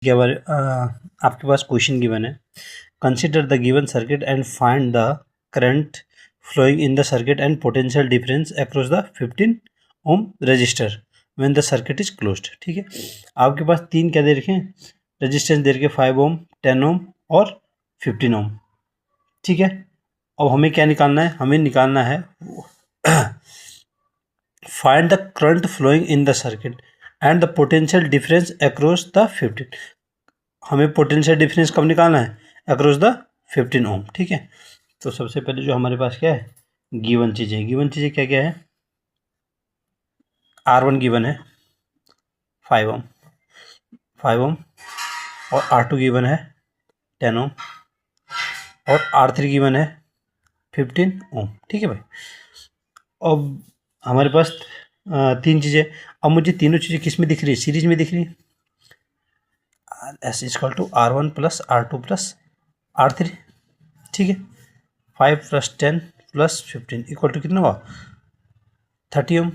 क्या बारे आपके पास क्वेश्चन गिवन है, consider the given circuit and find the current flowing in the circuit and potential difference across the 15 ohm resistor when the circuit is closed. ठीक है, आपके पास तीन क्या दे रखे हैं, रेजिस्टेंस दे रखे 5 ओम, 10 ओम और 15 ओम। ठीक है, अब हमें क्या निकालना है, हमें निकालना है find the current flowing in the circuit and the potential difference across the 15। हमें पोटेंशियल डिफरेंस कब निकालना है, अक्रॉस द 15 ओम। ठीक है, तो सबसे पहले जो हमारे पास क्या है, गिवन चीज़ें क्या क्या है, R1 गिवन है 5 ओम और R2 गिवन है 10 ओम और R3 गिवन है 15 ओम। ठीक है भाई, अब हमारे पास तीन चीज़ें, अब मुझे तीनों चीज़ें किस में दिख रही है, सीरीज में दिख रही है। S = R1 + R2 + R3। ठीक है, 5 + 10 + 15 = कितना हुआ, 30 ओम।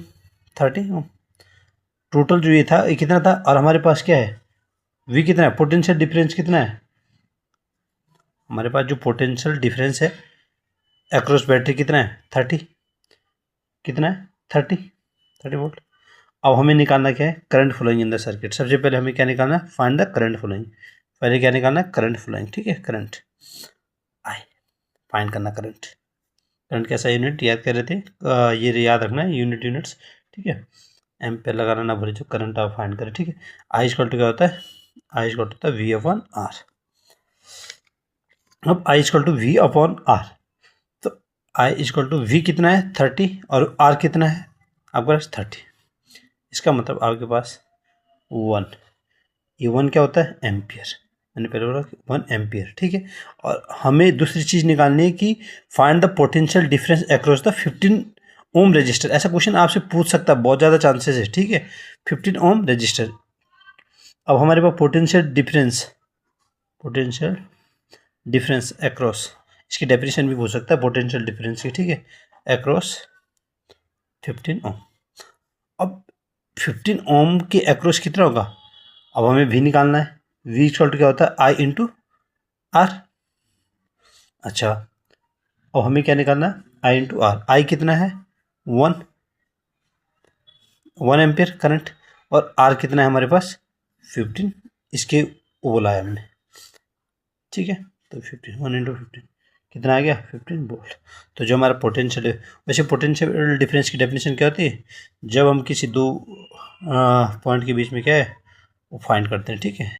टोटल जो ये था ये कितना था, और हमारे पास क्या है, V कितना है, पोटेंशियल डिफरेंस कितना है, हमारे पास जो पोटेंशियल डिफरेंस है अक्रॉस बैटरी कितना है, 30, कितना है 30 वोल्ट। अब हमें निकालना क्या है, current flowing in the circuit. सबसे पहले हमें क्या निकालना है, फाइंड द करंट फ्लोइंग। पहले क्या निकालना है, करंट फ्लोइंग। ठीक है, करंट आई फाइंड करना, करंट कैसा यूनिट याद कर रहे थे, ये याद रखना है यूनिट्स। ठीक है, एम्पेयर लगाना ना भूले जो करंट आप फाइंड करें। ठीक है, I = क्या होता है, I = होता है V/R। अब I = V/R, तो I = V कितना है 30 और R कितना है आपके पास 30। इसका मतलब आपके पास 1, ये 1 क्या होता है, एम्पियर। मैंने पहले बोला 1 एम्पियर। ठीक है, और हमें दूसरी चीज़ निकालनी है कि find the potential difference across the 15 ohm resistor. ऐसा क्वेश्चन आपसे पूछ सकता है, बहुत ज़्यादा चांसेस है। ठीक है, 15 ओम रजिस्टर। अब हमारे पास पोटेंशियल डिफरेंस अक्रॉस, इसकी डेफिनेशन भी पूछ सकता है पोटेंशियल डिफरेंस की। ठीक है, अक्रॉस 15 ओम। अब 15 ओम के अक्रॉस कितना होगा, अब हमें V निकालना है। V = क्या होता है, I × R। अच्छा, अब हमें क्या निकालना है, I × R। I कितना है 1 एम्पियर करंट, और R कितना है हमारे पास 15, इसके वो बोला है हमने। ठीक है, तो 15 1 × 15 कितना आ गया, 15 वोल्ट। तो जो हमारा पोटेंशियल है, वैसे पोटेंशियल डिफरेंस की डेफिनेशन क्या होती है, जब हम किसी दो पॉइंट के बीच में क्या है वो फाइंड करते हैं। ठीक है।